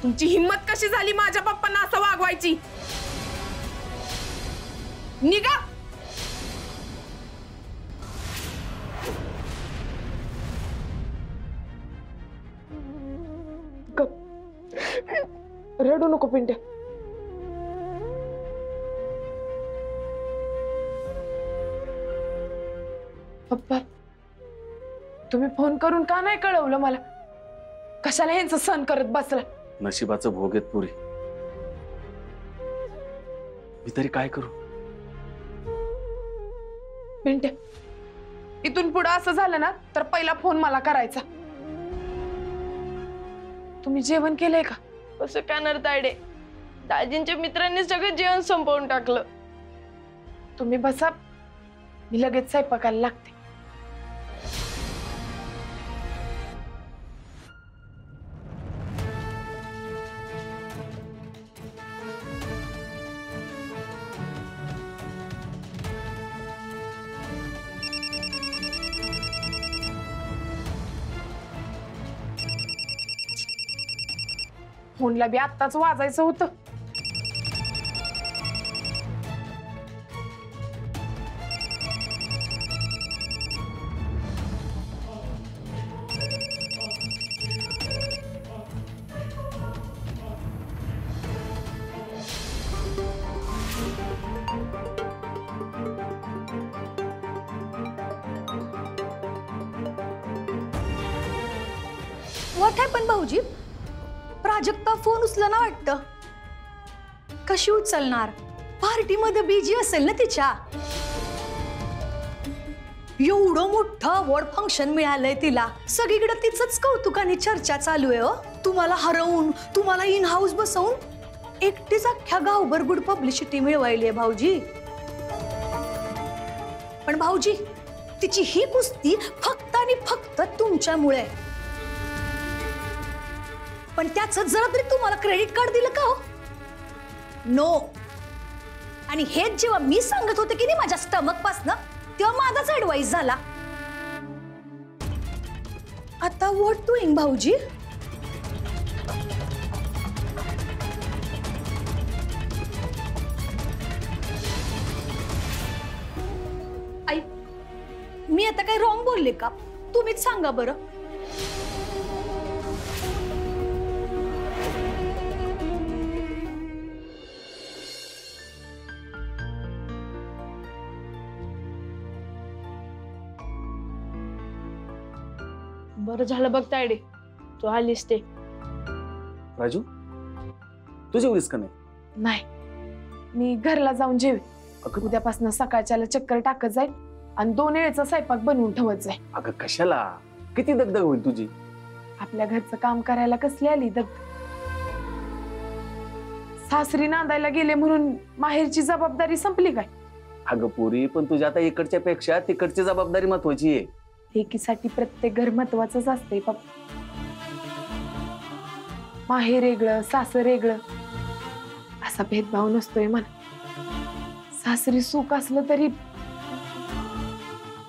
तुमची हिम्मत कशी झाली माझ्या पप्पांना असं वागवायची? निघा. रडू नको पिंट्या. पप्पा, तुम्ही फोन करून का नाही कळवलं मला? कशाला ह्यांचं सहन करत बसला? नशिबाचं भोग आहेत पुरी. मी तरी काय करू? पिंट्या, इथून पुढे असं झालं ना तर पहिला फोन मला करायचा. तुम्ही जेवण केलंय का? कसं करणार तायडे, दाजींच्या मित्रांनी सगळं जेवण संपवून टाकलं. तुम्ही बसा, मी लगेच स्वयंपाकाला लागते. फोनला बी आत्ताच वाजायचं होतं. व्हॉट हॅपन भाऊजी? प्राजक्ता फोन उचलला ना वाटतं. कशी उचलणार? पार्टीमध्ये बिझी असेल ना तिच्या. एवढं मोठं अवॉर्ड फंक्शन मिळालंय तिला, सगळीकडे तिचंच कौतुक आणि चर्चा चालू आहे. तुम्हाला हरवून, तुम्हाला इन हाऊस बसवून एकटीच अख्ख्या गावभर गुड पब्लिसिटी मिळवायली आहे भाऊजी. पण भाऊजी, तिची ही कुस्ती फक्त आणि फक्त तुमच्यामुळे. पण त्याचं जरा तरी तुम्हाला क्रेडिट कार्ड दिलं का हो? नो. आणि हेच जेव्हा मी सांगत होते की नाही माझ्या स्टमक पासनं, तेव्हा माझाच ऍडवाइस झाला. आता व्हॉट डुईंग भाऊजी? आई, मी आता काही रॉंग बोलले का? तुम्हीच सांगा बरं. बरं झालं बघ तायडे, तू आलीस ते. राजू, तू जेवलीस का नाही? नाही, मी घरला जाऊन जेवे. उद्यापासून सकाळच्याला चक्कर टाकत जाईल आणि 2 वेळेचा स्वयंपाक बनवून ठेवत जाईल. अगं कशाला? किती दगदग होईल तुझी? आपल्या घरचं काम करायला कसली आली दगदग? सासरी नांदायला गेले म्हणून माहेरची जबाबदारी संपली काय? अगं पुरी, पण तुझ्या आता इकडच्या पेक्षा तिकडची जबाबदारी महत्वाची आहे. लेकीसाठी प्रत्येक घर महत्वाचंच असते पप्पा. माहेर वेगळं, सासर वेगळं असा भेदभाव नसतोय मला. सासरी सुख असलं तरी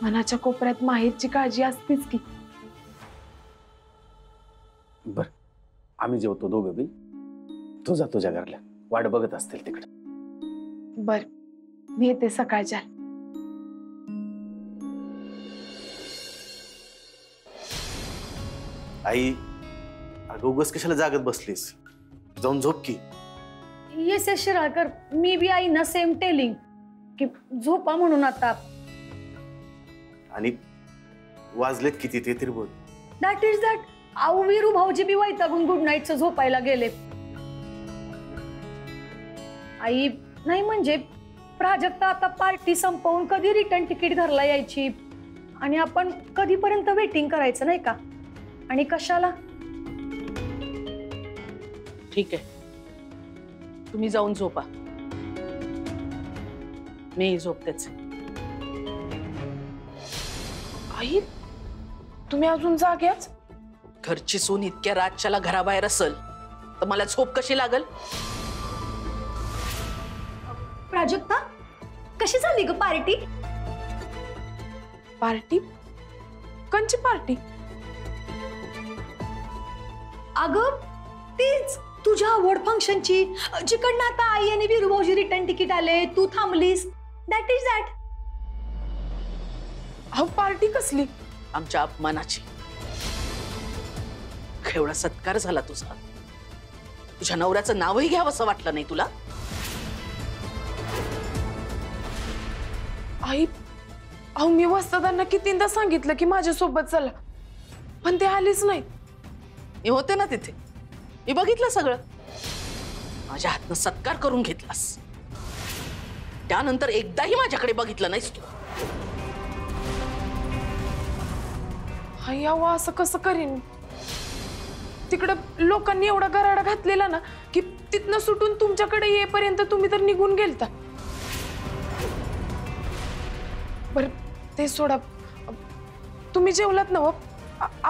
मनाच्या कोपऱ्यात माहेरची काळजी असतेच की. बर, आम्ही जेवतो दोघं बी. तू जा तुझ्या घरला, वाट बघत असतील तिकडे. बर, मी येते सकाळच्या. आई, अगं उगाच कशाला जागत बसलीस? जाऊन झोप की. Yes yes Shiralkar, me B I ना सेम टेलिंग की झोपा म्हणून आता. आणि वाजलेत किती ते तरी बोल. That is that. आऊ वीरू भाऊजी बी वैतागून गुड नाईटचं झोपायला गेले. आई नाही म्हणजे प्राजक्ता आता पार्टी संपवून कधी रिटर्न तिकीट घरला यायची आणि आपण कधीपर्यंत वेटिंग करायचं नाही का? आणि कशाला? ठीक आहे, तुम्ही जाऊन झोपा, मी झोपतेच. आई, तुम्ही अजून जाग्याच? घरची सून इतक्या रातच्याला घराबाहेर असेल तर मला झोप कशी लागल? प्राजक्ता, कशी झाली ग पार्टी? पार्टी? कंची पार्टी? अगं तीच तुझ्या आवड फंक्शनची, जिकडनं आता आई आणि वीरूभाऊजी रिटर्न तिकीट आले, तू थांबलीस, दॅट इज दॅट. अहो पार्टी कसली? आमच्या अपमानाची. केवढा सत्कार झाला तुझा. तुझ्या नवऱ्याचं नावही घ्यावं असं वाटलं नाही तुला? आई, अहो मी वस्तादांना कितींदा सांगितलं की माझ्यासोबत चला, पण ते आलीच नाही. मी होते ना तिथे, मी बघितलं सगळं. माझ्या हातनं सत्कार करून घेतलास, त्यानंतर एकदाही माझ्याकडे बघितलं नाहीस तू. आई अहो असं कसं करीन? तिकडं लोकांनी एवढा गराडा घातलेला ना की तिथनं सुटून तुमच्याकडे येईपर्यंत तुम्ही तर निघून गेलता. बर ते सोडा, तुम्ही जेवलात ना?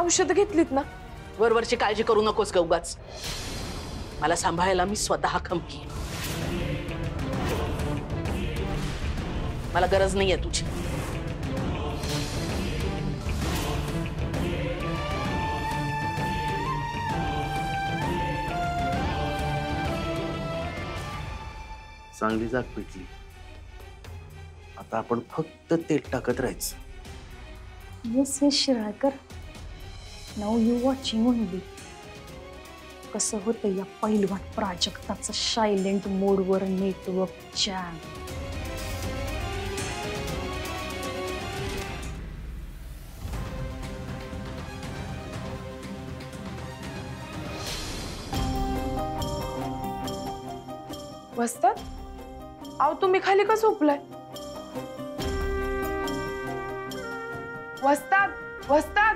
औषध घेतलीत ना? वरवरची काळजी करू नकोस ग उगाच. मला सांभाळायला मी स्वतः खमकी. मला गरज नाहीये तुझी. चांगली जाग पेटली. आता आपण फक्त तेल टाकत राहायचं. Yes yes Shiralkar, now you watching only. कसं होतं या पहिलवान प्राजक्ताचं सायलेंट मोडवर नेटवर्क जॅम. वस्तात, अहो तुम्ही खाली का झोपलाय? वस्तात, वस्तात.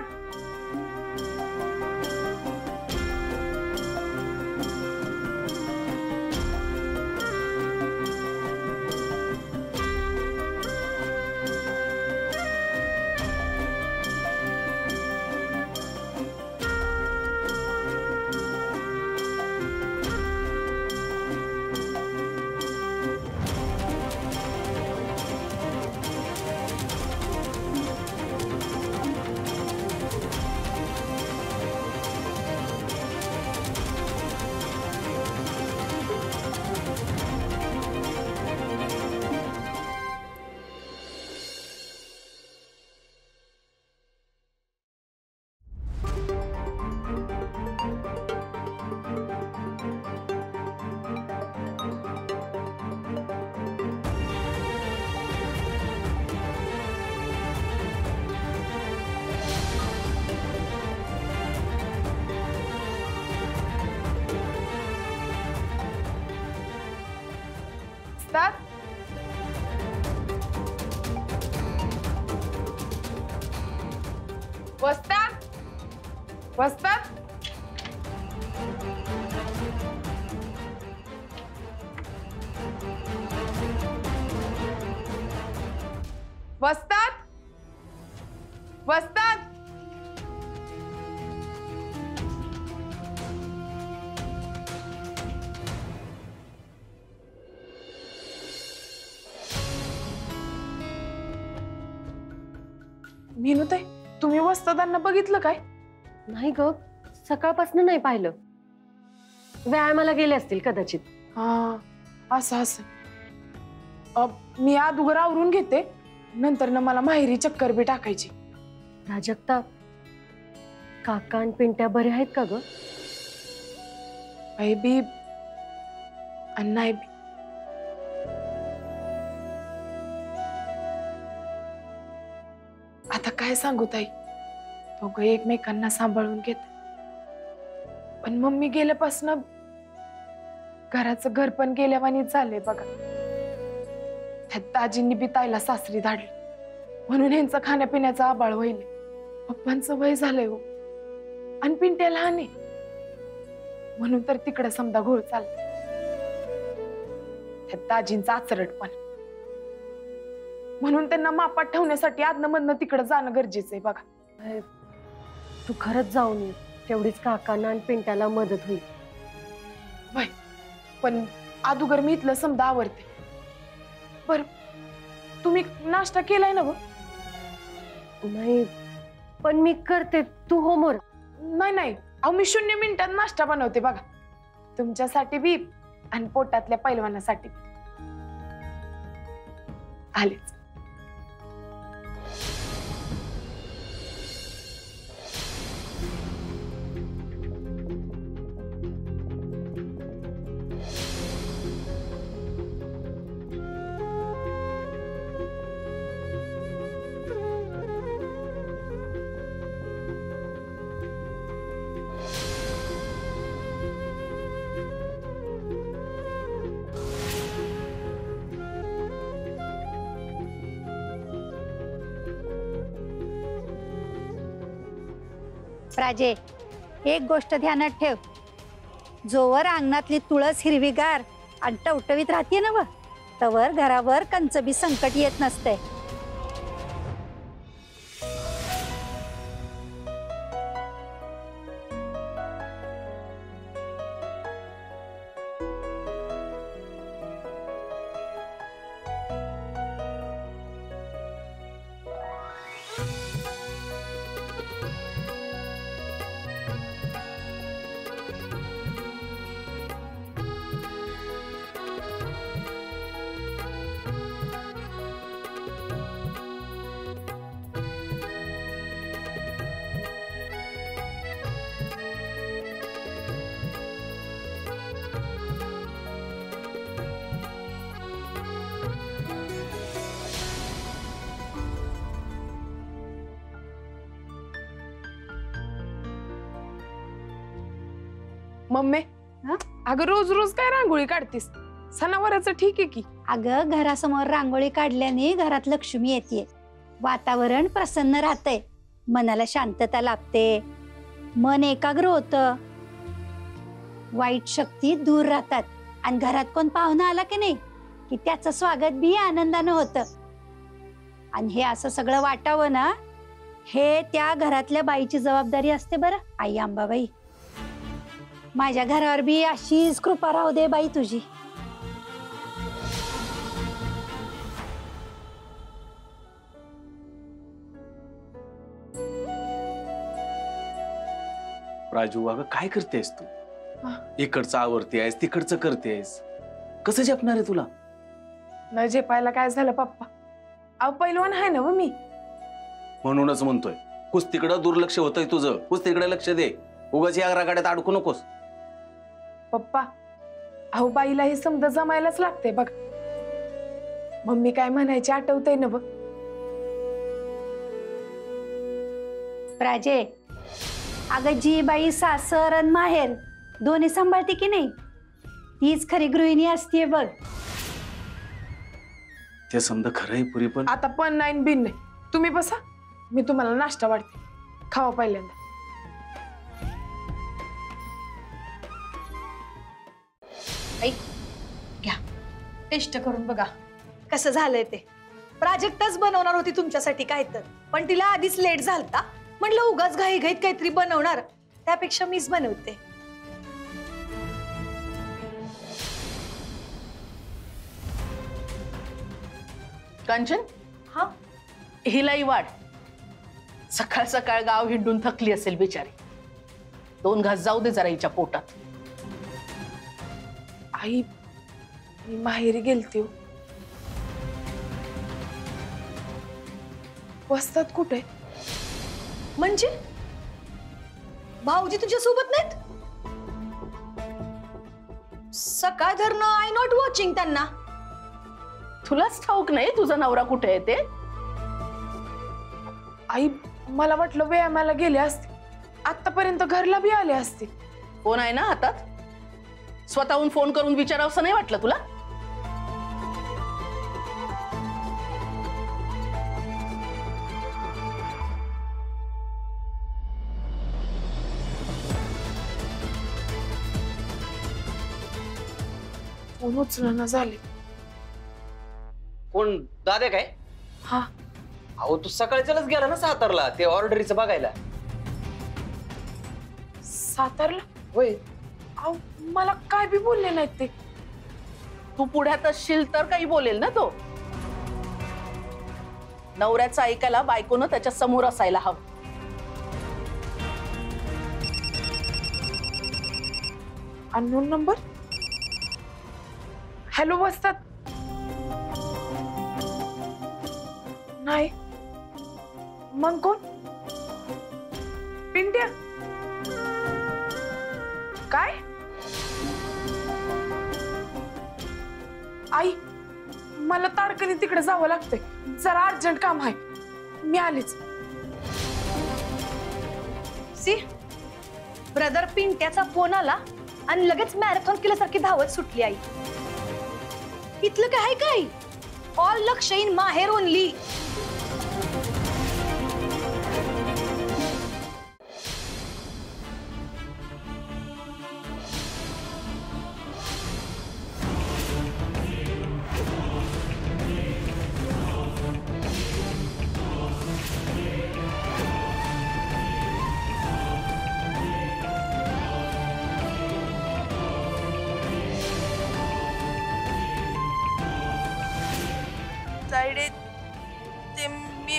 वस्तात, वस्तात, वस्तात. वस्तात, वस्तात. मीनुताई, तुम्ही वस्तादांना बघितलं काय? नाही ग, सकाळपासून नाही पाहिलं. व्यायामाला गेले असतील कदाचित. हा असं असं. मी अगोदर आवरून घेते, नंतर ना मला माहेरी चक्कर बी टाकायची. प्राजक्ता, काका आणि पिंट्या बरे आहेत का ग? आई बी आणि नाही बी. आता काय सांगू ताई, दोघं एकमेकांना सांभाळून घेत. पण मम्मी गेल्यापासून घराचं घर पण गेल्यावानीच झालंय बघा. त्यात दाजींनी बी ताईला सासरी धाडली, म्हणून ह्यांचं खाण्यापिण्याचा आबाळ होईल. पप्पांचं वय झालंय हो, आणि पिंट्या लहान आहे, म्हणून तर तिकडे समजा घोळ चालला. त्यात दाजींचा आचरटपण, म्हणून त्यांना मापात ठेवण्यासाठी आदनं मधनं तिकडे जाणं गरजेचं आहे बघा. तू खरंच जाऊन ये, तेवढीच काकांना आणि पिंट्याला मदत होईल. वय, पण अगोदर मी इथलं समजा आवरते. बर, तुम्ही नाश्ता केलाय ना? नाही, पण मी करते, तू होमवर्क. नाही नाही, अहो मी 0 मिनिटात नाश्ता बनवते बघा. तुमच्यासाठी बी आणि पोटातल्या पैलवानासाठी बी. आलेच. प्राजे, एक गोष्ट ध्यानात ठेव, जोवर अंगणातली तुळस हिरवीगार आणि टवटवीत राहते ना, तवर घरावर कंचबी संकट येत नसते. मम्मी, अगं रोज रोज काय रांगोळी काढतीस? सणावाराचं ठीक आहे की. अगं, घरासमोर रांगोळी काढल्याने घरात लक्ष्मी येते, वातावरण प्रसन्न राहतंय, मनाला शांतता लाभते, मन एकाग्र होतं, वाईट शक्ती दूर राहतात आणि घरात कोण पाहुणा आला की नाही की त्याचं स्वागत बी आनंदानं होतं. आणि हे असं सगळं वाटावं ना, हे त्या घरातल्या बाईची जबाबदारी असते. बरं आई अंबाबाई, माझ्या घरावर बी अशीच कृपा राहू दे बाई तुझी. राजू, अगं काय करतेस तू? इकडचं आवरती आहेस, तिकडचं करतेस, कसं झेपणार आहे तुला? न झेपायला काय झालं पप्पा? अहो पैलवान आहे ना मी. म्हणूनच म्हणतोय, कुस्तीकडे दुर्लक्ष होतंय तुझं, कुस्तीकडे लक्ष दे, उगाच या रागाड्यात अडकू नकोस. पप्पा, अहो बाईला हे समजा जमायलाच लागते बघ. मम्मी काय म्हणायची आठवतंय ना बघ. प्राजे, अगं जी बाई सासर आणि माहेर दोन्ही सांभाळते की नाही, तीच खरी गृहिणी असते बघ. ते समजा खरंय पुरी, पण आता पण नाही बिन नाही. तुम्ही बसा, मी तुम्हाला नाश्ता वाढते, खावा पहिल्यांदा. घ्या, टेस्ट करून बघा कसं झालंय ते. प्राजक्ताच बनवणार होती तुमच्यासाठी काय तर, पण तिला आधीच लेट झालता. म्हटलं उगाच घाई घाईत काहीतरी बनवणार, त्यापेक्षा मीच बनवते. कांचन, हा, हिलाही वाढ. सकाळ सकाळ गाव हिंडून थकली असेल बिचारी, 2 घास जाऊ दे जरा हिच्या पोटात. आई, मी माहेरी गेलते हो. वस्तात कुठे? म्हणजे भाऊजी तुझ्या सोबत नाहीत? सकाळ धरणं आय नॉट वॉचिंग त्यांना. तुलाच ठाऊक नाही तुझा नवरा कुठे आहे ते? आई, मला वाटलं व्यायामाला गेले असते, आतापर्यंत घरला बी आले असते. फोन आहे ना हातात, स्वतःहून फोन करून विचारावंसं नाही वाटलं तुला? फोन उचलना झाले. कोण, दादा काय? हा, अहो तू सकाळच्यालाच गेला ना सातारला ते ऑर्डरीचं बघायला. सातारला? होय. अहो मला काय बी बोलले नाहीत ते. तू पुढ्यात असशील तर काही बोलेल ना तो. नवऱ्याचं ऐकायला बायकोनं त्याच्या समोर असायला हवं. Unknown number. हॅलो वस्तात. नाही. मग कोण? पिंट्या. काय? आई, मला ताडकनी तिकडे जावं लागतंय. जरा अर्जंट काम आहे. मी आलीच. सी ब्रदर पिंट्याचा फोन आला आणि लगेच मॅरेथॉन केल्यासारखी धावत सुटली आई. इथलं काय आहे काय? ऑल लक्ष इन माहेर ओनली. तायडे ते मी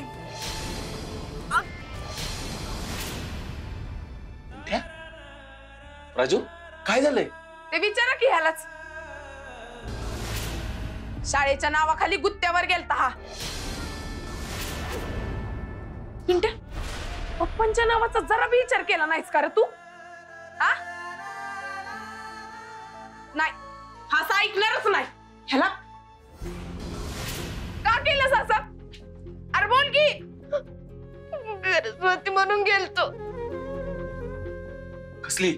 राजू काय झालंय? ते विचारा की ह्यालाच. शाळेच्या नावाखाली गुत्त्यावर गेलता हा. पिंट्या, पप्पांच्या नावाचा जरा बी विचार केला नाहीस का रे तू? हा? नाही, हा असं ऐकणारच नाही. ह्याला का केलंस असं? अरे बोल की. गरज होती म्हणून गेलतो. कसली?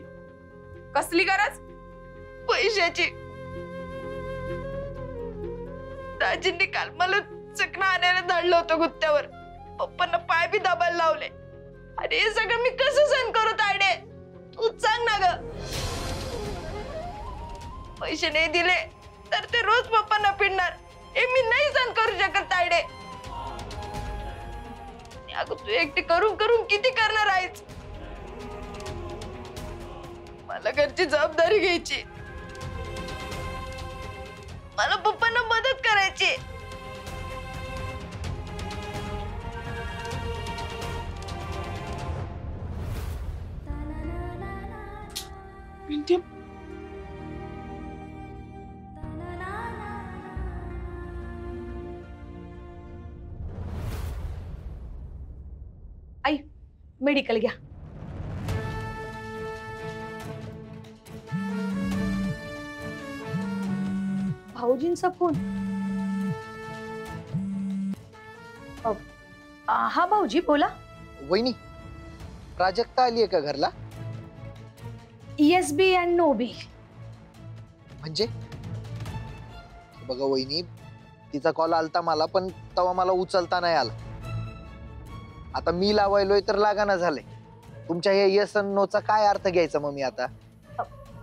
कसली गरज? पैशाची. दाजींनी काल मला चकना आणायला धाडलं होतं गुत्त्यावर. पप्पांना पाय बी दाबायला लावले. अरे हे सगळं मी कसं सहन करू तायडे? तू सांग ना ग. पैसे नाही दिले तर ते रोज पप्पांना पिडणार. हे मी नाही सहन करू शकत तायडे. अगं तू एकटी करून करून किती करणार आहेस? मला घरची जबाबदारी घ्यायची. मला पप्पांना मदत करायची. पिंट्या, आई मेडिकल घ्या. भाऊजींचा फोन. हा भाऊजी बोला. वहिनी प्राजक्ता आली आहे का घरला? येस बी अँड नो बी. म्हणजे बघा वहिनी, तिचा कॉल आलता मला, पण तेव्हा मला उचलता नाही आला. आता मी लावायलोय तर लागाना झालंय. तुमच्या या येस अँड नोचा काय अर्थ घ्यायचा मग मी आता?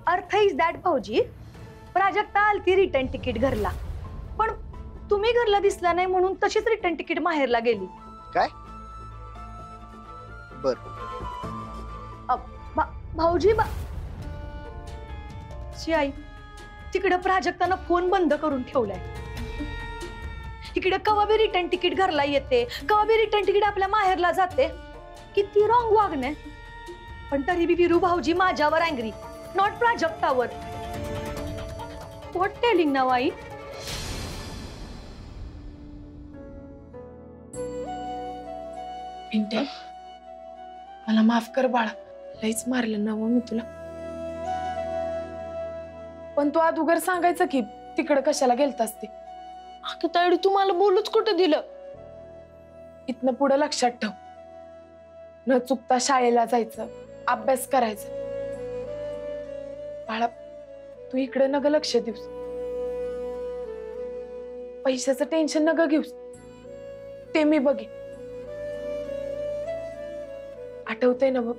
अर्थ इज दॅट भाऊजी, प्राजक्ता आलती रिटर्न तिकीट घरला, पण तुम्ही घरला दिसला नाही म्हणून तशीच रिटर्न तिकीट माहेरला गेली. काय? बर भाऊजी आई, तिकडे प्राजक्तानं फोन बंद करून ठेवलाय. इकडे कवा बी रिटर्न तिकीट घरला येते, कवा बी रिटर्न तिकीट आपल्या माहेरला जाते. किती रॉंग वागणे. पण तरी बी विरू भाऊजी माझ्यावर अँग्री, नॉट प्राजक्तावर. व्हॉट टेलिंग नाव आई? पिंट्या, मला माफ कर बाळा. लईच मारलं ना मी तुला. पण तू अगोदर सांगायचं की तिकडे कशाला गेलतास ते. अगं तायडे तू मला बोलूच कुठं दिलं? इथनं पुढे लक्षात ठेव. न चुकता शाळेला जायचं, अभ्यास करायचा. बाळा, तू इकडे नग लक्ष देऊस. पैशाचं टेन्शन नग घेऊस. ते मी बघे. आठवतंय ना बघ,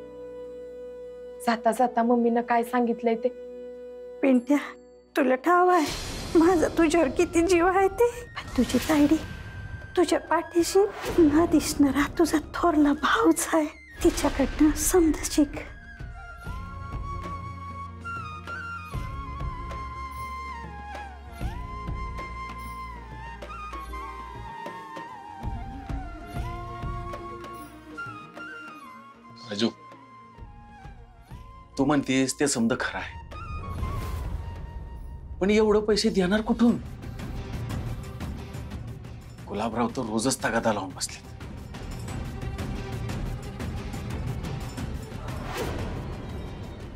जाता जाता मम्मीनं काय सांगितलंय ते? पिंट्या, तुला ठाव आहे माझा तुझ्यावर किती जीव आहे ते. पण तुझी तायडी तुझ्या पाठीशी न दिसणारा तुझा थोरला भाऊच आहे. तिच्याकडनं समज शिक. राजू, तू म्हणतेस ते समज खरं आहे. पण एवढं पैसे देणार कुठून? गुलाबराव तर रोजच तगादा लावून बसले.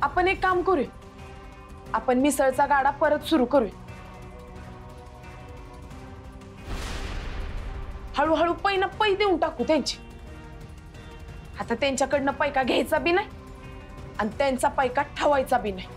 आपण एक काम करूया, आपण मिसळचा गाडा परत सुरू करूया. हळूहळू पै देऊन टाकू त्यांची. आता त्यांच्याकडनं पैका घ्यायचा बी नाही आणि त्यांचा पैका ठेवायचा बी नाही.